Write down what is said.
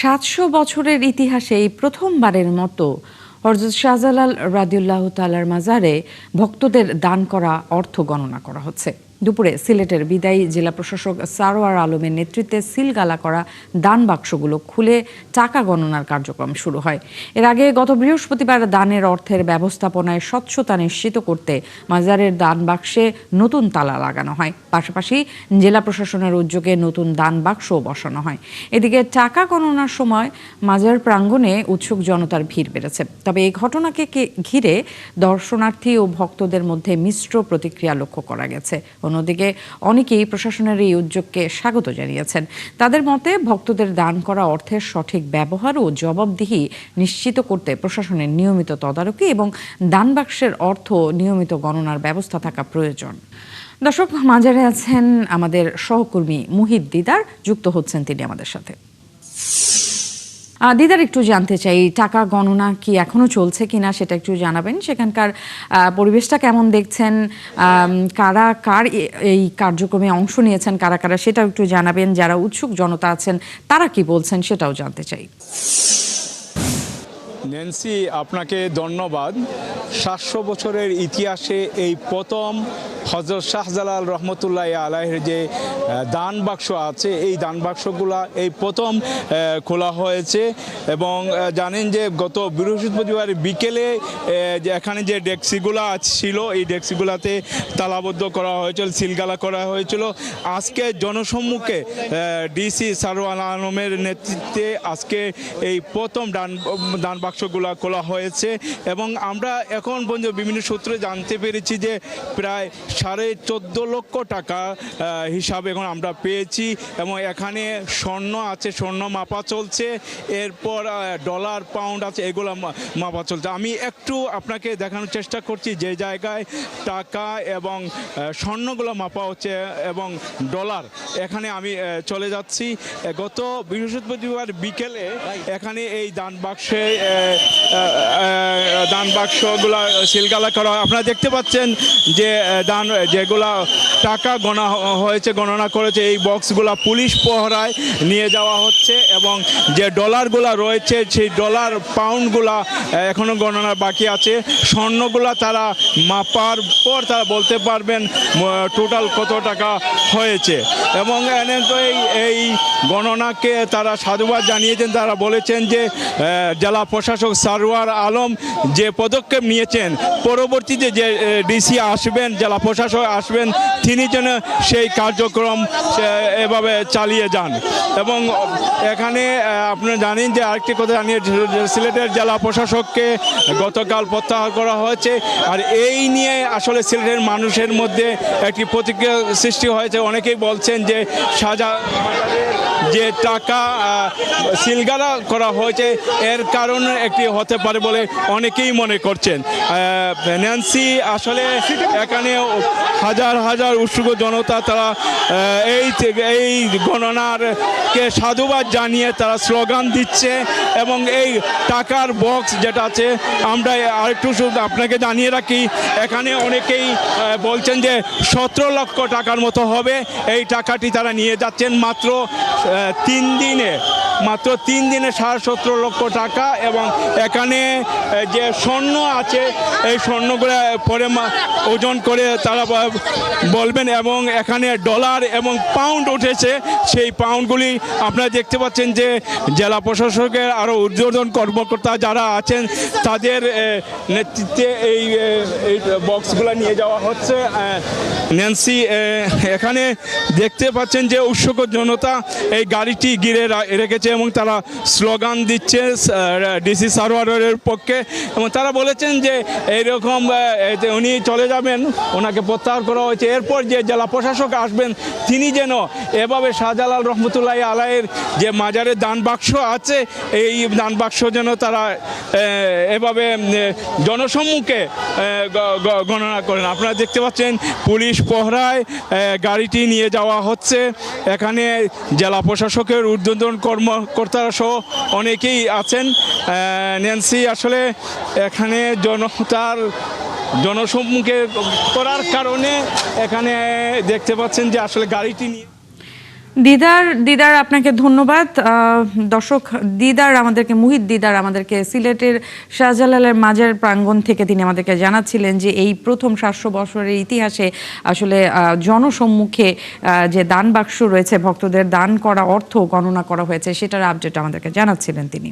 700 বছরের ইতিহাসে এই প্রথমবারের মতো হযরত শাহজালাল রাদিয়াল্লাহু তাআলার মাজারে ভক্তদের দান করা অর্থ গণনা করা হচ্ছে। দুপুরে সিলেটের বিদায়ী জেলা প্রশাসক সারোয়ার আলমের নেতৃত্বে সিলগালা করা দান বাক্সগুলো খুলে টাকা গণনার কার্যক্রম শুরু হয়। এর আগে গত বৃহস্পতিবার দানের অর্থের ব্যবস্থাপনায় স্বচ্ছতা নিশ্চিত করতে মাজারের দান বাক্সে নতুন তালা লাগানো হয়। পাশাপাশি জেলা প্রশাসনের উদ্যোগে নতুন দান বাক্সও বসানো হয়। এদিকে টাকা গণনার সময় মাজার প্রাঙ্গণে উৎসুক জনতার ভিড় বেড়েছে। তবে এই ঘটনাকে ঘিরে দর্শনার্থী ও ভক্তদের মধ্যে মিশ্র প্রতিক্রিয়া লক্ষ্য করা গেছে। অন্যদিকে অনেকেই প্রশাসনের এই উদ্যোগকে স্বাগত জানিয়েছেন। তাদের মতে ভক্তদের দান করা অর্থের সঠিক ব্যবহার ও জবাবদিহি নিশ্চিত করতে প্রশাসনের নিয়মিত তদারকি এবং দান বাক্সের অর্থ নিয়মিত গণনার ব্যবস্থা থাকা প্রয়োজন। দর্শক, মাজারে আছেন আমাদের সহকর্মী মুহিত দিদার, যুক্ত হচ্ছেন তিনি আমাদের সাথে। দিদার, একটু জানতে চাই টাকা গণনা কি এখনো চলছে কিনা সেটা একটু জানাবেন। সেখানকার পরিবেশটা কেমন দেখছেন, কারা কার এই কার্যক্রমে অংশ নিয়েছেন, কারা কারা সেটাও একটু জানাবেন। যারা উৎসুক জনতা আছেন তারা কি বলছেন সেটাও জানতে চাই। ন্যান্সি, আপনাকে ধন্যবাদ। 700 বছরের ইতিহাসে এই প্রথম হযরত শাহজালাল রহমতুল্লাহ আলাইহির যে দান বাক্স আছে, এই দান বাক্সগুলা এই প্রথম খোলা হয়েছে। এবং জানেন যে গত বৃহস্পতিবার বিকেলে এখানে যে ডেক্সিগুলা ছিল, এই ডেক্সিগুলাতে তালাবদ্ধ করা হয়েছিল, সিলগালা করা হয়েছিল। আজকে জনসম্মুখে ডিসি সারোয়ার আলমের নেতৃত্বে আজকে এই প্রথম দান বাক্সগুলা খোলা হয়েছে। এবং আমরা এখন পর্যন্ত বিভিন্ন সূত্রে জানতে পেরেছি যে প্রায় 14.5 লক্ষ টাকা হিসাবে এখন আমরা পেয়েছি। এবং এখানে স্বর্ণ আছে, স্বর্ণ মাপা চলছে, এরপর ডলার পাউন্ড আছে, এগুলো মাপা চলছে। আমি একটু আপনাকে দেখানোর চেষ্টা করছি যে জায়গায় টাকা এবং স্বর্ণগুলো মাপা হচ্ছে এবং ডলার, এখানে আমি চলে যাচ্ছি। গত বৃহস্পতিবার বিকেলে এখানে এই দান বাক্সগুলো সিলগালা করা হয়। আপনারা দেখতে পাচ্ছেন যে যেগুলা টাকা গণনা করেছে, এই বক্সগুলা পুলিশ পহরায় নিয়ে যাওয়া হচ্ছে। এবং যে ডলারগুলা রয়েছে সেই ডলার পাউন্ডগুলা এখনো গণনা বাকি আছে। স্বর্ণগুলা তারা মাপার পর তারা বলতে পারবেন টোটাল কত টাকা হয়েছে। এবং এই গণনাকে তারা সাধুবাদ জানিয়েছেন। তারা বলেছেন যে জেলা প্রশাসক সারোয়ার আলম যে পদক্ষেপ নিয়েছেন, পরবর্তীতে যে ডিসি আসবেন, জেলা প্রশাসক আসবেন, তিনি যেন সেই কার্যক্রম এভাবে চালিয়ে যান। এবং এখানে আপনারা জানেন যে আরেকটি কথা জানিয়ে, সিলেটের জেলা প্রশাসককে গতকাল প্রত্যাহার করা হয়েছে। আর এই নিয়ে আসলে সিলেটের মানুষের মধ্যে একটি প্রতিক্রিয়া সৃষ্টি হয়েছে। অনেকেই বলছেন যে যে টাকা সিলগালা করা হয়েছে এর কারণে একটি হতে পারে বলে অনেকেই মনে করছেন। ন্যান্সি, আসলে এখানে হাজার হাজার উৎসুক জনতা তারা এই গণনারকে সাধুবাদ জানিয়ে তারা স্লোগান দিচ্ছে। এবং এই টাকার বক্স যেটা আছে, আমরা আরেকটু আপনাকে জানিয়ে রাখি, এখানে অনেকেই বলছেন যে 17 লক্ষ টাকার মতো হবে। এই টাকাটি তারা নিয়ে যাচ্ছেন মাত্র 3 দিনে 17 লক্ষ টাকা। এবং এখানে যে স্বর্ণ আছে, এই স্বর্ণগুলো পরে ওজন করে তারা বলবেন। এবং এখানে ডলার এবং পাউন্ড উঠেছে, সেই পাউন্ডগুলি আপনারা দেখতে পাচ্ছেন যে জেলা প্রশাসকের আরও ঊর্ধ্বতন কর্মকর্তা যারা আছেন তাদের নেতৃত্বে এই বক্সগুলো নিয়ে যাওয়া হচ্ছে। ন্যান্সি, এখানে দেখতে পাচ্ছেন যে উৎসুক জনতা এই গাড়িটি ঘিরে রেখেছে এবং তারা স্লোগান দিচ্ছে ডিসি সারোয়ারের পক্ষে। এবং তারা বলেছেন যে এইরকম উনি চলে যাবেন, ওনাকে প্রত্যাহার করা হয়েছে। এরপর যে জেলা প্রশাসক আসবেন তিনি যেন এভাবে শাহজালাল রহমতুল্লাহ আলাইহির যে মাজারের দান বাক্স আছে, এই দান বাক্স যেন তারা এভাবে জনসম্মুখে গণনা করেন। আপনারা দেখতে পাচ্ছেন পুলিশ পহরায় গাড়িটি নিয়ে যাওয়া হচ্ছে। এখানে জেলা প্রশাসকের ঊর্ধ্বতন কর্মকর্তারা সহ অনেকেই আছেন। ন্যান্সি, আসলে এখানে জনসম্মুখে করার কারণে এখানে দেখতে পাচ্ছেন যে আসলে গাড়িটি নিয়ে দিদার আপনাকে ধন্যবাদ। দর্শক, মুহিত দিদার আমাদেরকে সিলেটের শাহজালালের মাজার প্রাঙ্গণ থেকে তিনি আমাদেরকে জানাচ্ছিলেন যে এই প্রথম 700 বছরের ইতিহাসে আসলে জনসম্মুখে যে দান বাক্স রয়েছে, ভক্তদের দান করা অর্থ গণনা করা হয়েছে, সেটার আপডেট আমাদেরকে জানাচ্ছিলেন তিনি।